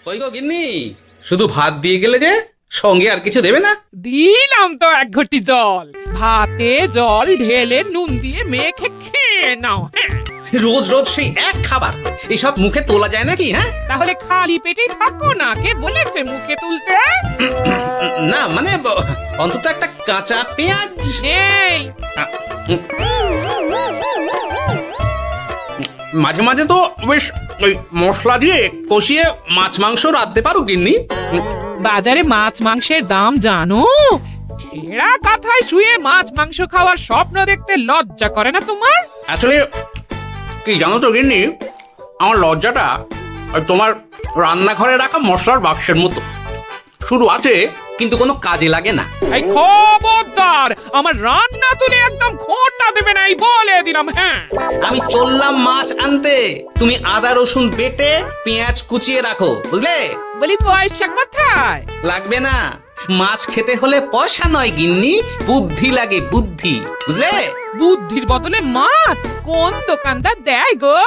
কই গো গিন্নি, শুধু ভাত দিয়ে গেলে যে, সঙ্গে আর কিছু দেবে না? দিলাম তো এক ঘটি জল। ভাতে জল ঢেলে নুন দিয়ে মেখে খেয়ে নাও। হ্যাঁ, রোজ রোজ সেই এক খাবার, এসব মুখে তোলা যায় নাকি? হ্যাঁ, তাহলে খালি পেটেই থাকো না, কে বলেছে মুখে তুলতে? না মানে অন্তত একটা কাঁচা পেঁয়াজ। এই মাঝে মাঝে তো বেশ ওই মশলা দিয়ে কষিয়ে মাছ মাংস রাঁধতে পারো গিন্নি। বাজারে মাছ মাংসের দাম জানো? ছেঁড়া কাঁথায় শুয়ে মাছ মাংস খাওয়ার স্বপ্ন দেখতে লজ্জা করে না তোমার? আসলে কি জানো তো গিন্নি, আমার লজ্জাটা ওই তোমার রান্নাঘরে রাখা মশলার বাক্সের মতো, শুধু আছে কিন্তু কোনো কাজে লাগে না। এই খবরদার, আমার রান্না তুলে একদম খোঁটা দেবে না, এই বলে দিলাম। হ্যাঁ, আমি চললাম মাছ আনতে, তুমি আদা রসুন বেটে পেঁয়াজ কুচিয়ে রাখো, বুঝলে? বলি পয়সা কোথায়? লাগবে না, মাছ খেতে হলে পয়সা নয় গিন্নি, বুদ্ধি লাগে, বুদ্ধি, বুঝলে? বুদ্ধির বদলে মাছ কোন দোকানদার দেয় গো?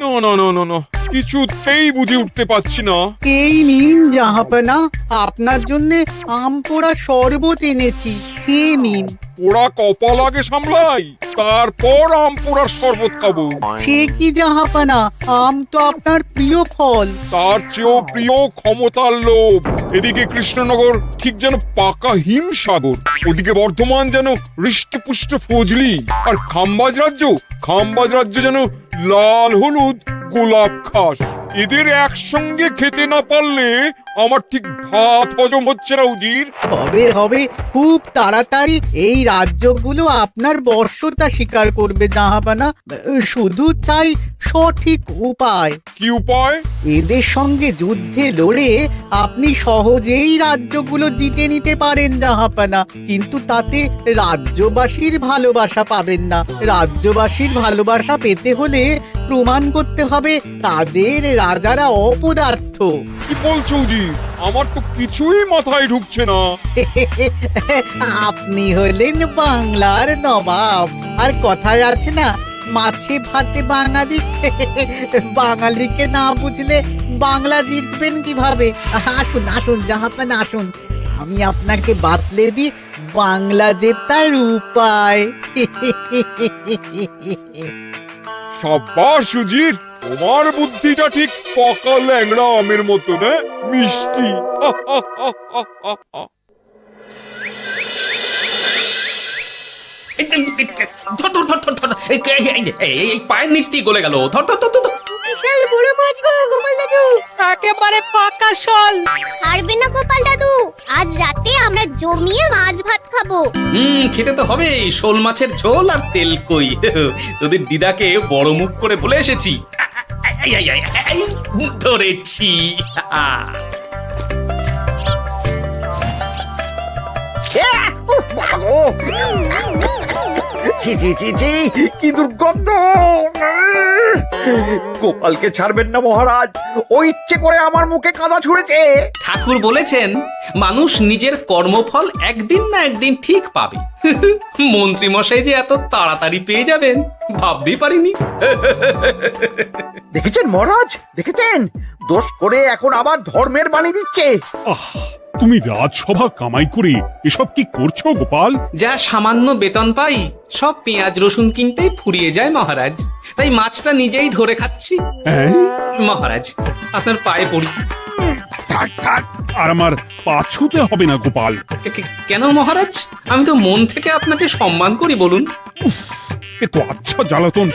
না না না না না, কিছুতেই বুঝে উঠতে পারছি না। এই নিন জাহাপনা, আপনার জন্য আম পোড়া শরবত এনেছি, খেয়ে নিন। ওরা কপাল আগে সামলাই, তারপর আম পোড়ার শরবত খাবো। সে কি জাহাপনা, আম তো আপনার প্রিয় ফল। তার চেয়েও প্রিয় ক্ষমতার লোভ। এদিকে কৃষ্ণনগর ঠিক যেন পাকা হিমসাগর, ওদিকে বর্ধমান যেন হৃষ্টপুষ্ট ফজলি, আর খাম্বাজ রাজ্য যেন লাল হলুদ গোলাপ ঘাস। এদের একসঙ্গে খেতে না পারলে আমার ঠিক ভাত হজম হচ্ছে না উজির। হবে হবে, খুব তাড়াতাড়ি এই রাজ্যগুলো আপনার বর্ষতা স্বীকার করবে জাহাপনা। শুধু চাই সঠিক উপায়। কি উপায়? এদের সঙ্গে যুদ্ধে লড়ে আপনি সহজেই রাজ্যগুলো জিতে নিতে পারেন জাহাপনা, কিন্তু তাতে রাজ্যবাসীর ভালোবাসা পাবেন না। রাজ্যবাসীর ভালোবাসা পেতে হলে প্রমাণ করতে হবে তাদের রাজারা অপদার্থ। কি বলছো উজির? আমার তো কিছুই মাথায় ঢুকছে না। আপনি হলেন বাংলার নবাব, আর কথায় আছে না, মাছে ভাতে বাঙালি। বাঙালিকে না বুঝলে বাংলা জিতবেন কিভাবে? আসুন আসুন জাহাপানা, আসুন, আমি আপনাকে বাতলে দিই বাংলা জেতার উপায়। সাব্বাস উজির, তোমার বুদ্ধিটা ঠিক পাকা ল্যাংড়া আমের মতো, না মিষ্টি। ধর ধর ধর ধর ধর, এই পায়ের নিচ দিয়ে গলে গেল, ধর ধর ধর ধর। বিশাল বড় মাছ গো গোপাল দাদু, একেবারে পাকা শোল। ছাড়বে না গোপাল দাদু, আজ রাতে আমরা জমিয়ে মাছ ভাত খাবো। খেতে তো হবে, শোল মাছের ঝোল আর তেল কই। তোদের দিদাকে বড় মুখ করে বলে এসেছি, এই, ধরেছি। ছি ছি ছি ছি, কি দুর্গন্ধ! গোপালকে ছাড়বেন না মহারাজ, ও ইচ্ছে করে আমার মুখে কাদা ছুঁড়েছে। ঠাকুর বলেছেন মানুষ নিজের কর্মফল একদিন না একদিন ঠিক পাবে। মন্ত্রী মশাই যে এত তাড়াতাড়ি পেয়ে যাবেন ভাবতেই পারিনি। দেখেছেন মহারাজ, দেখেছেন? দোষ করে এখন আবার ধর্মের বাণী দিচ্ছে। তুমি রাজসভা কামাই করে এসব কি করছো গোপাল? যা সামান্য বেতন পাই সব পেঁয়াজ রসুন কিনতেই ফুরিয়ে যায় মহারাজ, তাই মাছটা নিজেই ধরে খাচ্ছি। হ্যাঁ? মহারাজ আপনার পায়ে পড়ি। থাক থাক, আর আমার পা ছুঁতে হবে না গোপাল। কেন মহারাজ? আমি তো মন থেকে আপনাকে সম্মান করি, বলুন। এ তো আচ্ছা জ্বালাতন।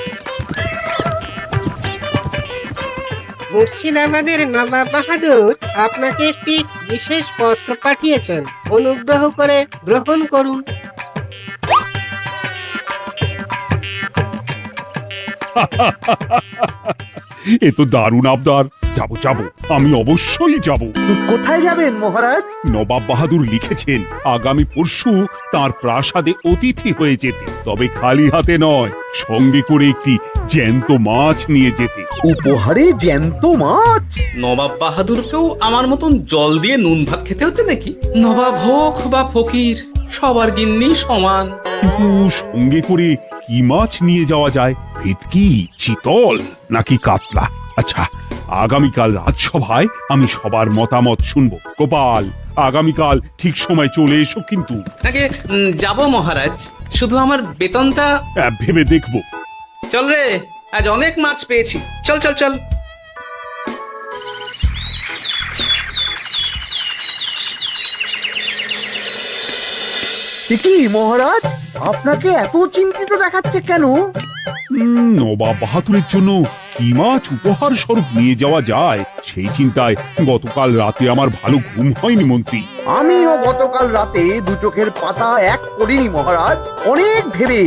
মুর্শিদাবাদের নবাব বাহাদুর আপনাকে একটি বিশেষ পত্র পাঠিয়েছেন, অনুগ্রহ করে গ্রহণ করুন। এ তো দারুণ আবদার। যাবো যাবো, আমি অবশ্যই যাব। কোথায় যাবেন মহারাজ? নবাব বাহাদুর লিখেছেন আগামী পরশু তার প্রাসাদে অতিথি হয়ে যেতে, তবে খালি হাতে নয়, সঙ্গে করে একটি জ্যান্ত মাছ নিয়ে যেতে। উপহারে জ্যান্ত মাছ? নবাব বাহাদুরকেও আমার মতন জল দিয়ে নুন ভাত খেতে হচ্ছে নাকি? নবাব হোক বা ফকির, সবার গিন্নি সমান। কিন্তু সঙ্গে করে কি মাছ নিয়ে যাওয়া যায়? ভেটকি, চিতল নাকি কাতলা? আচ্ছা, আগামীকাল রাজসভায় আমি সবার মতামত শুনবো। গোপাল, আগামীকাল ঠিক সময় চলে এসো কিন্তু। আগে যাব মহারাজ, শুধু আমার বেতনটা। ভেবে দেখবো। চল রে, আজ অনেক মাছ পেয়েছি, চল চল চল। কি মহারাজ, আপনাকে এত চিন্তিত দেখাচ্ছে কেন? নবাব বাহাদুরের জন্য কি মাছ উপহার স্বরূপ নিয়ে যাওয়া যায় সেই চিন্তায় গতকাল রাতে আমার ভালো ঘুম হয়নি মন্ত্রী। আমিও গতকাল রাতে দু চোখের পাতা এক করিনি মহারাজ। অনেক ভেবে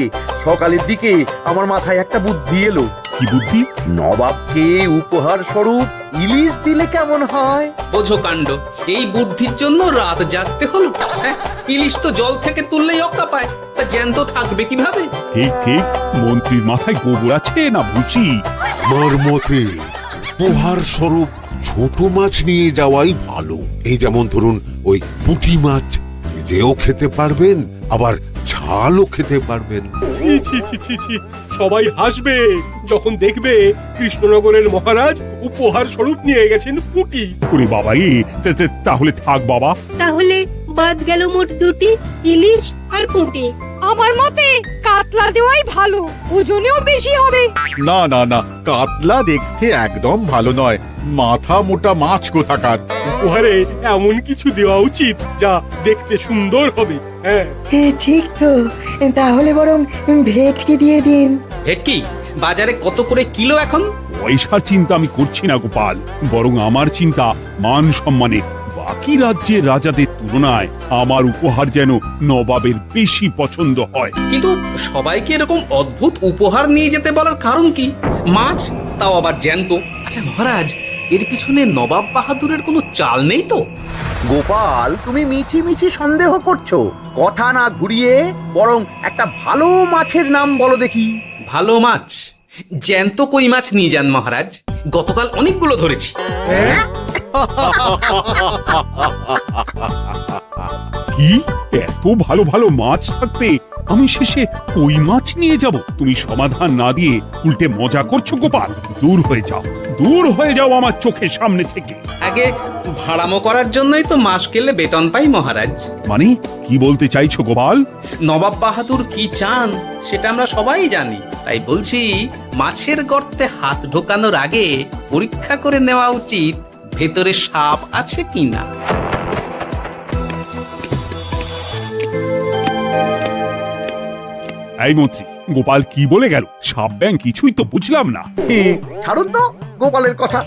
সকালের দিকে আমার মাথায় একটা বুদ্ধি এলো। কি বুদ্ধি? নবাবকে উপহার স্বরূপ ইলিশ দিলে কেমন হয়? বোঝো কাণ্ড, এই বুদ্ধির জন্য রাত জাগতে হলো। হ্যাঁ, ইলিশ তো জল থেকে তুললেই অক্কা পায়, তা জ্যান্ত থাকবে কিভাবে? ঠিক ঠিক, মন্ত্রীর মাথায় গোবর আছে না ভুসি? আমার মতে উপহার স্বরূপ ছোট মাছ নিয়ে যাওয়াই ভালো। এই যেমন ধরুন ওই পুঁটি মাছ, যেও খেতে পারবেন আবার ঝালও খেতে পারবেন। ছি ছি ছি ছি ছি, সবাই হাসবে যখন দেখবে কৃষ্ণনগরের মহারাজ উপহার স্বরূপ নিয়ে গেছেন পুঁটি। ওরে বাবা, তাহলে থাক বাবা। তাহলে বাদ গেল মোট দুটি, ইলিশ আর পুঁটি। আমার মতে কাতলা দেওয়াই ভালো, ওজনেও বেশি হবে। না না না, কাতলা দেখতে একদম ভালো নয়, মাথা মোটা মাছ কোথাকার। উপহারে এমন কিছু দেওয়া উচিত যা দেখতে সুন্দর হবে। হ্যাঁ, ঠিক তো, তাহলে বরং ভেটকি দিয়ে দিন। ভেটকি বাজারে কত করে কিলো এখন? পয়সার চিন্তা আমি করছি না গোপাল, বরং আমার চিন্তা মান সম্মানের। বাকি রাজ্যের রাজাদের তুলনায় আমার উপহার যেন নবাবের বেশি পছন্দ হয়। কিন্তু সবাইকে এরকম অদ্ভুত উপহার নিয়ে যেতে বলার কারণ কি? মাছ, তাও আবার জ্যান্ত। আচ্ছা মহারাজ, এর পিছনে নবাব বাহাদুরের কোনো চাল নেই তো? গোপাল, তুমি মিছি মিছি সন্দেহ করছো। কথা না ঘুরিয়ে বরং একটা ভালো মাছের নাম বলো দেখি। ভালো মাছ? জ্যান্ত কই মাছ নিয়ে যান মহারাজ, গতকাল অনেকগুলো ধরেছি। কি, এত ভালো ভালো মাছ থাকতে আমি শেষে কই মাছ নিয়ে যাব? তুমি সমাধান না দিয়ে উল্টে মজা করছো গোপাল। দূর হয়ে যাও, দূর হয়ে যাও আমার চোখের সামনে থেকে। আগে ভাড়ামো করার জন্যই তো মাস গেলে বেতন পাই মহারাজ। মানে কি বলতে চাইছো গোপাল? নবাব বাহাদুর কি চান সেটা আমরা সবাই জানি, তাই বলছি মাছের গর্তে হাত ঢোকানোর আগে পরীক্ষা করে নেওয়া উচিত ভেতরে সাপ আছে কিনা। এই মন্ত্রী, গোপাল কি বলে গেল? সাপ ব্যাং কিছুই তো বুঝলাম না। ছাড়ুন তো গোপালের কথা,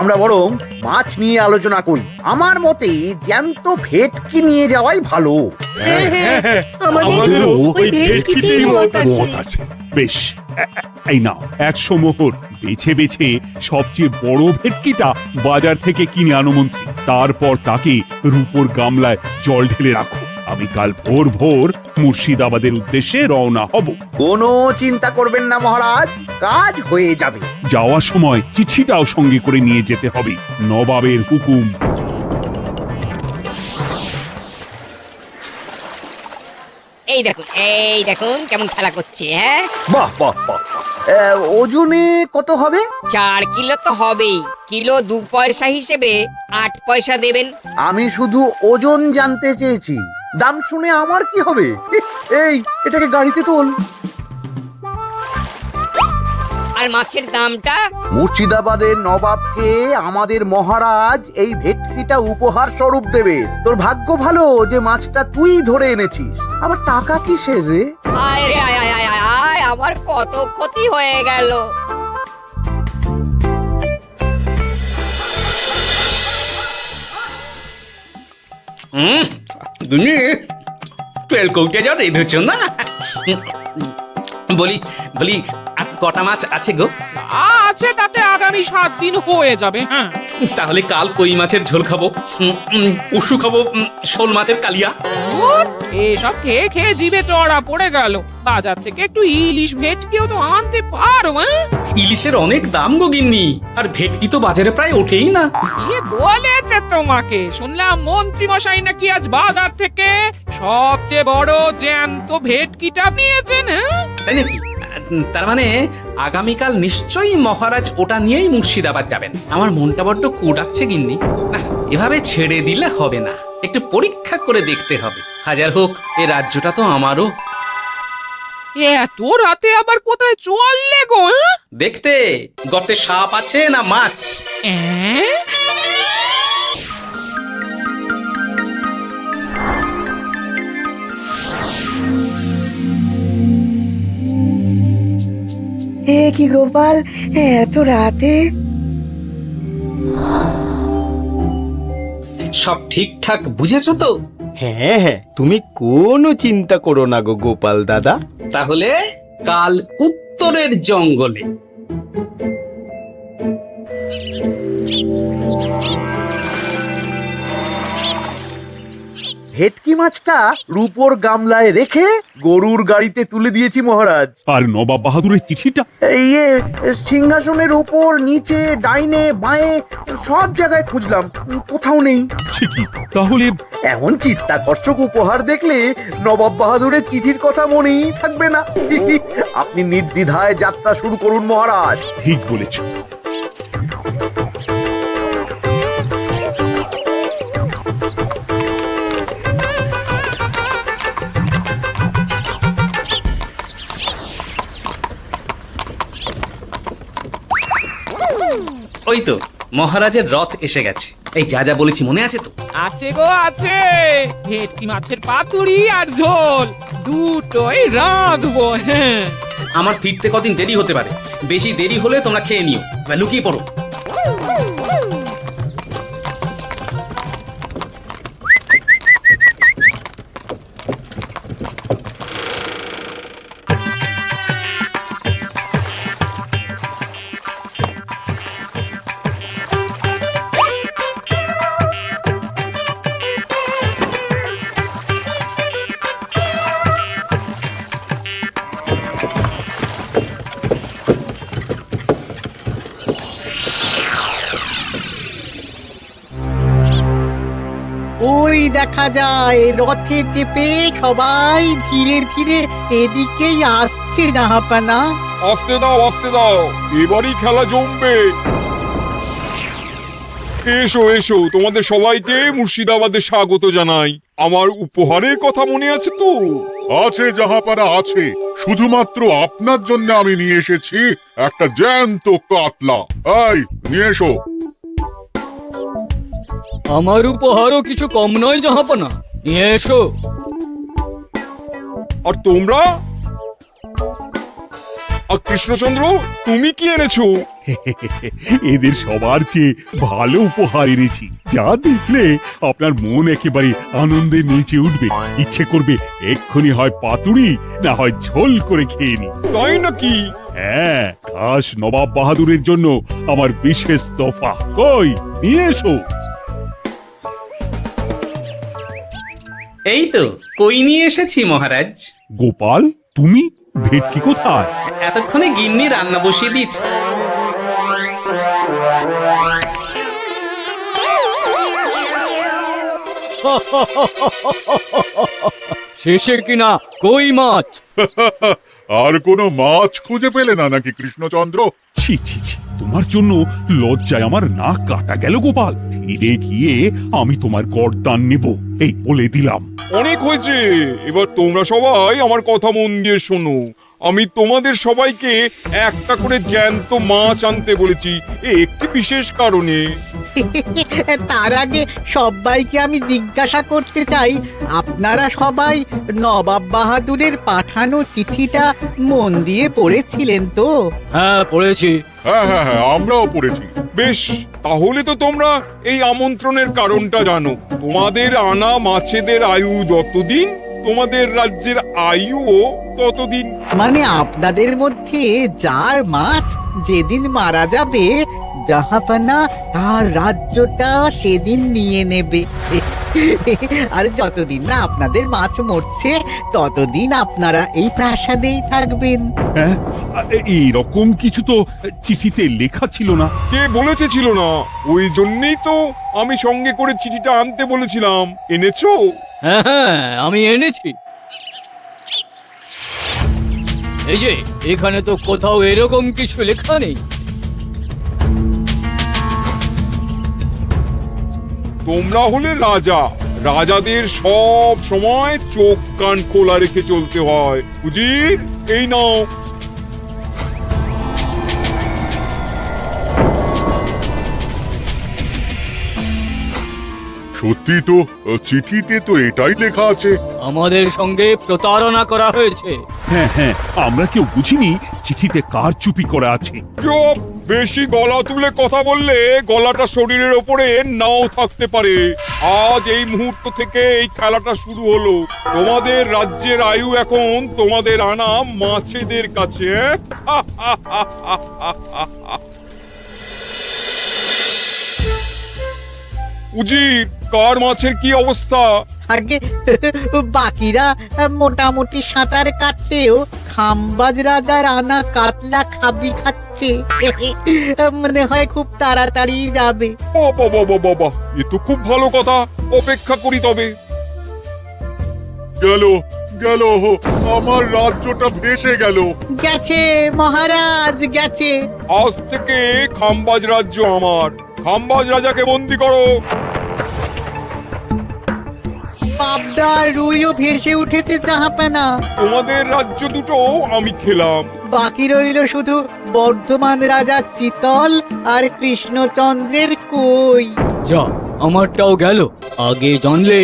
আমরা বরং মাছ নিয়ে আলোচনা করি। আমার মতে জ্যান্ত ভেটকি নিয়ে যাওয়াই ভালো। আমাদেরও ওই ভেটকিতেই মত আছে। বেশ, এই নাও 100 মোহর। বেছে বেছে সবচেয়ে বড় ভেটকিটা বাজার থেকে কিনে আনো মন্ত্রী। তারপর তাকে রূপোর গামলায় জল ঢেলে রাখো। আমি কাল ভোর ভোর মুর্শিদাবাদের উদ্দেশ্যে রওনা হব। কোনো চিন্তা করবেন না মহারাজ, কাজ হয়ে যাবে। যাওয়ার সময় চিঠিটাও সঙ্গে করে নিয়ে যেতে হবে। নবাবের হুকুম। এই দেখুন কেমন খেলা করছে। হ্যাঁ, বাহ বাহ বাহ। ওজনে কত হবে? 4 কিলো তো হবেই। কিলো 2 পয়সা হিসেবে 8 পয়সা দেবেন। আমি শুধু ওজন জানতে চেয়েছি, দাম শুনে আমার কি হবে? এই, এটাকে গাড়িতে তোল। আর মাছের দামটা? মুর্শিদাবাদের নবাবকে আমাদের মহারাজ এই ভেটকিটা উপহার স্বরূপ দেবে। তোর ভাগ্য ভালো যে মাছটা তুই ধরে এনেছিস। আবার টাকা কিসের রে? আয় রে আয় আয় আয় আয় আয়, আমার কত ক্ষতি হয়ে গেল। দুনি তেল কৌটে যা রেঁধেছ না। বলি বলি আর কটা মাছ আছে গো? আছে তাতে আগামী 7 দিন হয়ে যাবে। হ্যাঁ, তাহলে কাল কই মাছের ঝোল খাবো, পরশু খাবো শোল মাছের কালিয়া। ধুর, এসব খেয়ে খেয়ে জিভে চড়া পড়ে গেল। বাজার থেকে একটু ইলিশ ভেটকিও তো আনতে পারো। ইলিশের অনেক দাম গো গিন্নি, আর ভেটকি তো বাজারে প্রায় ওঠেই না। কে বলেছে তোমাকে? শুনলাম মন্ত্রী মশাই নাকি আজ বাজার থেকে সবচেয়ে বড় জ্যান্ত ভেটকিটা নিয়েছেন। তাই নাকি? তার মানে আগামীকাল নিশ্চয়ই মহারাজ ওটা নিয়েই মুর্শিদাবাদ যাবেন। আমার মনটা বড্ড কু ডাকছে গিন্নি। না, এভাবে ছেড়ে দিলে হবে না, একটু পরীক্ষা করে দেখতে হবে। হাজার হোক, এ রাজ্যটা তো আমারও। এত রাতে আবার কোথায় চললে গো? দেখতে গর্তে সাপ আছে না মাছ। এ কি গোপাল, এত রাতে? সব ঠিকঠাক বুঝেছো তো? হ্যাঁ হ্যাঁ, তুমি কোনো চিন্তা করো না গো গোপাল দাদা। তাহলে কাল উত্তরের জঙ্গলে। ভেটকি মাছটা রূপোর গামলায় রেখে গরুর গাড়িতে তুলে দিয়েছি মহারাজ। আর নবাব বাহাদুরের চিঠিটা? ইয়ে, সিংহাসনের উপর, নিচে, ডাইনে, বাঁয়ে সব জায়গায় খুঁজলাম, কোথাও নেই। সে কি তাহলে? এমন চিত্তাকর্ষক উপহার দেখলে নবাব বাহাদুরের চিঠির কথা মনেই থাকবে না। আপনি নির্দ্বিধায় যাত্রা শুরু করুন মহারাজ। ঠিক বলেছ। ওই তো মহারাজের রথ এসে গেছে। এই যা যা বলেছি মনে আছে তো? আছে গো আছে। ভেটকি মাছের পাতুরি আর ঝোল দুটোই রাঁধবো। হ্যাঁ, আমার ফিরতে কদিন দেরি হতে পারে, বেশি দেরি হলে তোমরা খেয়ে নিও, এবার লুকিয়ে পড়ো। ওই দেখা যায় রথে চেপে সবাই ধীরে ধীরে এদিকেই আসছে জাহাপানা। আসতে দাও, আসতে দাও, এবারই খেলা জমবে। এসো এসো, তোমাদের সবাইকে মুর্শিদাবাদে স্বাগত জানাই। আমার উপহারের কথা মনে আছে তো? আছে জাহাপানা আছে, শুধুমাত্র আপনার জন্য আমি নিয়ে এসেছি একটা জ্যান্ত কাতলা। এই নিয়ে এসো। আমার উপহারও কিছু কম নয় জাহাপানা, নিয়ে এসো। আর তোমরা? আর কৃষ্ণচন্দ্র, তুমি কি এনেছো? এদের সবার চেয়ে ভালো উপহার এনেছি, যা দেখলে আপনার মন একেবারে আনন্দে নেচে উঠবে। ইচ্ছে করবে এক্ষুনি হয় পাতুরি না হয় ঝোল করে খেয়ে নি। তাই নাকি? হ্যাঁ, খাস নবাব বাহাদুরের জন্য আমার বিশেষ তোফা। কই, নিয়ে এসো। এই তো কই নিয়ে এসেছি মহারাজ। গোপাল, তুমি? ভেটকি কোথায়? এতক্ষণে গিন্নি রান্না বসিয়ে দিয়েছে। শেষে কিনা কই মাছ। আর কোনো মাছ খুঁজে পেলে না নাকি কৃষ্ণচন্দ্র? ছি ছি ছি, তোমার জন্য লজ্জায় আমার নাক কাটা গেল গোপাল। ফিরে গিয়ে আমি তোমার গর্দান নেব, এই বলে দিলাম। অনেক হয়েছে, এবার তোমরা সবাই আমার কথা মন দিয়ে শোনো। আমি তোমাদের সবাইকে একটা করে জ্যান্ত মাছ আনতে বলেছি, একটি বিশেষ কারণে। তার আগে সবাইকে আমি জিজ্ঞাসা করতে চাই, আপনারা সবাই নবাব বাহাদুরের পাঠানো চিঠিটা মন দিয়ে পড়েছিলেন তো? হ্যাঁ পড়েছি। হ্যাঁ হ্যাঁ হ্যাঁ, আমরাও পড়েছি। বেশ, তাহলে তো তোমরা এই আমন্ত্রণের কারণটা জানো। তোমাদের আনা মাছেদের আয়ু যতদিন, তোমাদের রাজ্যের আয়ুও ততদিন। মানে আপনাদের মধ্যে যার মাছ যেদিন মারা যাবে, জাহাপানা তার রাজ্যটা সেদিন নিয়ে নেবে। আর যতদিন না আপনাদের মাছ মরছে, ততদিন আপনারা এই প্রাসাদেই থাকবেন। হ্যাঁ, এইরকম কিছু তো চিঠিতে লেখা ছিল না। কে বলেছে ছিল না? ওই জন্যই তো আমি সঙ্গে করে চিঠিটা আনতে বলেছিলাম। এনেছো? হ্যাঁ হ্যাঁ, আমি এনেছি। এই যে, এখানে তো কোথাও এরকম কিছু লেখা নেই। তোমরা হলে রাজা, রাজাদের সব সময় চোখ কান খোলা রেখে চলতে হয়। উজির, এই নাও। সত্যি তো, চিঠিতে তো এটাই লেখা আছে। আমাদের সঙ্গে প্রতারণা করা হয়েছে। হ্যাঁ হ্যাঁ, আমরা কেউ বুঝিনি চিঠিতে কার চুপি করা আছে। চুপ! বেশি গলা তুলে কথা বললে গলাটা শরীরের ওপরে নাও থাকতে পারে। আজ এই মুহূর্ত থেকে এই খেলাটা শুরু হলো। তোমাদের রাজ্যের আয়ু এখন তোমাদের আনা মাছেদের কাছে। উজির, কার মাছের কি অবস্থা? আগে বাকিরা মোটামুটি সাঁতার কাটছেও, খাম্বাজ রাজার আনা কাতলা খাবি খাচ্ছে। মনে হয় খুব তাড়াতাড়ি যাবে। বাবা বাবা বাবা, এ তো খুব ভালো কথা। অপেক্ষা করি তবে। গেল গেল, আমার রাজ্যটা ভেসে গেল। গেছে মহারাজ, গেছে। আজ থেকে খাম্বাজ রাজ্য আমার। খাম্বাজ রাজাকে বন্দি করো। পাবদার রুইও ভেসে উঠেছে জাহাপানা। তোমাদের রাজ্য দুটো আমি খেলাম। বাকি রইল শুধু বর্ধমান রাজা চিতল আর কৃষ্ণচন্দ্রের কই। যা, আমারটাও গেল। আগে জানলে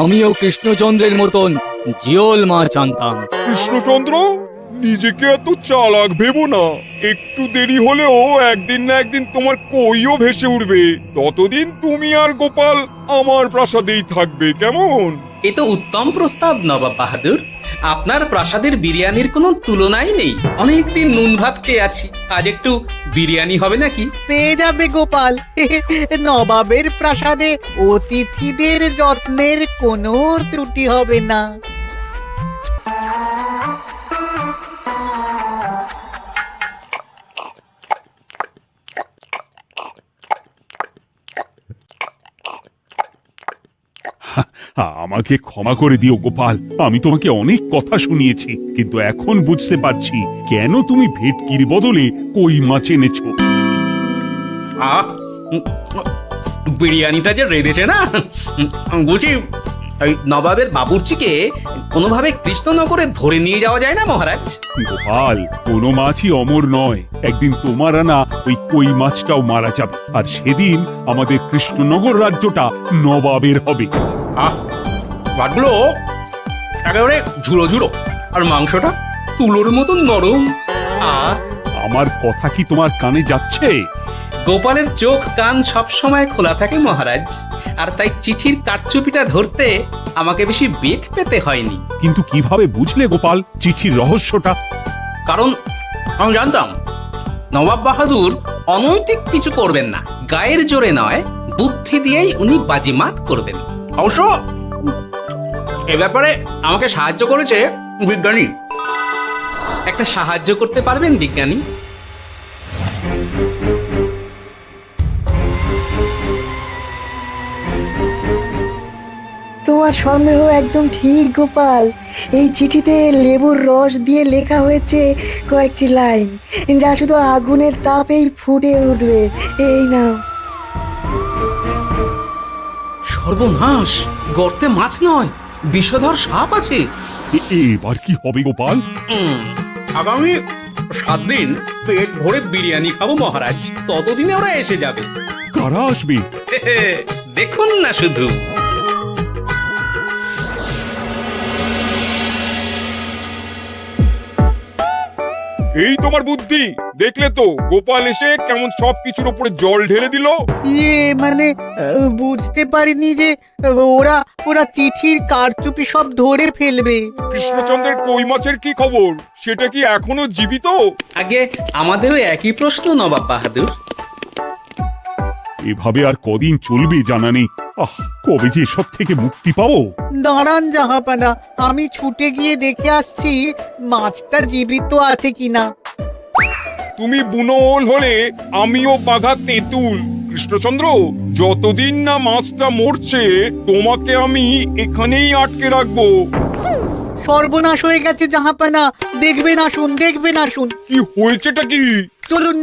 আমিও কৃষ্ণচন্দ্রের মতন জিওল মাছ আনতাম। কৃষ্ণচন্দ্র, নিজেকে এত চালাক ভেবো না। একটু দেরি হলেও একদিন না একদিন তোমার কইও ভেসে উঠবে। ততদিন তুমি আর গোপাল আমার প্রাসাদেই থাকবে, কেমন? এ তো উত্তম প্রস্তাব নবাব বাহাদুর। আপনার প্রাসাদের বিরিয়ানির কোনো তুলনাই নেই। অনেকদিন নুন ভাত খেয়ে আছি, আজ একটু বিরিয়ানি হবে নাকি? পেয়ে যাবে গোপাল। নবাবের প্রাসাদে অতিথিদের যত্নের কোনো ত্রুটি হবে না। আমাকে ক্ষমা করে দিও গোপাল, আমি তোমাকে অনেক কথা শুনিয়েছি, কিন্তু এখন বুঝতে পারছি কেন তুমি ভেটকির বদলে কই মাছ এনেছো। আহ, বিরিয়ানিটা যে রেঁধেছে না, বুঝি এই নবাবের বাবুর্চিকে কোনোভাবে কৃষ্ণনগরে ধরে নিয়ে যাওয়া যায় না মহারাজ? গোপাল, কোনো মাছই অমর নয়। একদিন তোমার আনা ওই কই মাছটাও মারা যাবে, আর সেদিন আমাদের কৃষ্ণনগর রাজ্যটা নবাবের হবে। আহ, ভাতগুলো একেবারে ঝুড়ো ঝুড়ো, আর মাংসটা তুলোর মতন নরম। আহ, আমার কথা কি তোমার কানে যাচ্ছে? গোপালের চোখ কান সব সময় খোলা থাকে মহারাজ, আর তাই চিঠির কারচুপিটা ধরতে আমাকে বেশি বেগ পেতে হয়নি। কিন্তু কিভাবে বুঝলে গোপাল চিঠির রহস্যটা? কারণ আমি জানতাম নবাব বাহাদুর অনৈতিক কিছু করবেন না। গায়ের জোরে নয়, বুদ্ধি দিয়েই উনি বাজিমাত করবেন। অবশ্য এ ব্যাপারে আমাকে সাহায্য করেছে বিজ্ঞানী। একটা সাহায্য করতে পারবেন বিজ্ঞানী? তোমার সন্দেহ একদম ঠিক গোপাল। এই চিঠিতে লেবুর রস দিয়ে লেখা হয়েছে কয়েকটি লাইন, যা শুধু আগুনের তাপেই ফুটে উঠবে। এই নাও। সর্বনাশ! গর্তে মাছ নয়, বিষধর সাপ আছে। এবার কি হবে গোপাল? আগামী 7 দিন পেট ভরে বিরিয়ানি খাবো মহারাজ। ততদিনে ওরা এসে যাবে। কারা আসবে? দেখুন না শুধু। এই তোমার বুদ্ধি, দেখলে তো গোপাল এসে কেমন সবকিছুর উপরে জল ঢেলে দিল। মানে বুঝতে পারিনি যে ওরা ওরা চিঠির কারচুপি সব ধরে ফেলবে। কৃষ্ণচন্দ্রের কই মাছের কি খবর? সেটা কি এখনো জীবিত? আগে আমাদেরও একই প্রশ্ন নবাব বাহাদুর। এভাবে আর কদিন চলবে জানা নেই। কবে যে সব থেকে মুক্তি পাবো। দাঁড়ান জাহাপানা, আমি ছুটে গিয়ে দেখে আসছি মাছটা জীবিত আছে কিনা। তুমি বুনোল হলে আমিও বাঘা তেঁতুল। কৃষ্ণচন্দ্র, যতদিন না মাছটা মরছে তোমাকে আমি এখানেই আটকে রাখবো। সর্বনাশ হয়ে গেছে জাহাপানা, দেখবেন আসুন, দেখবেন আসুন। কি হয়েছেটা কি? চলুন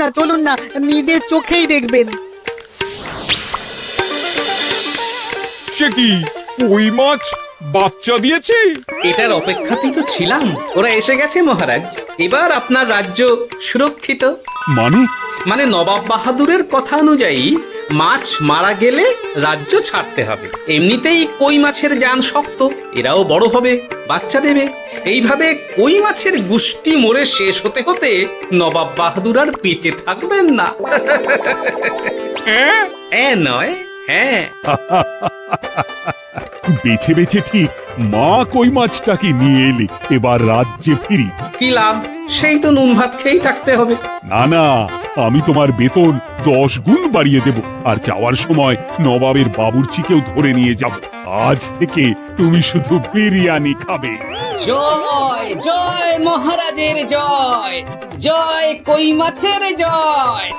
না নিজের চোখেই দেখবেন। সে কি, কই মাছ বাচ্চা দিয়েছে? এটার অপেক্ষাতেই তো ছিলাম। ওরা এসে গেছে মহারাজ, এবার আপনার রাজ্য সুরক্ষিত। মানে নবাব বাহাদুরের কথা অনুযায়ী মাছ মারা গেলে রাজ্য ছাড়তে হবে। এমনিতেই কই মাছের জান শক্ত, এরাও বড় হবে, বাচ্চা দেবে। এইভাবে কই মাছের গুষ্টি মরে শেষ হতে হতে নবাব বাহাদুর আর বেঁচে থাকবেন না। হ্যাঁ নয়, হ্যাঁ। বেছে বেছে ঠিক মা কই মাছটাকে নিয়ে এলে এবার রাজ্যে ফিরি। কি লাভ? সেই তো নুন ভাত খেয়েই থাকতে হবে। না, আমি তোমার বেতন 10 গুণ বাড়িয়ে দেব, আর যাওয়ার সময় নবাবের বাবুর্চিকেও ধরে নিয়ে যাব। আজ থেকে তুমি শুধু বিরিয়ানি খাবে। জয় জয় মহারাজের জয়, জয় কই মাছের জয়।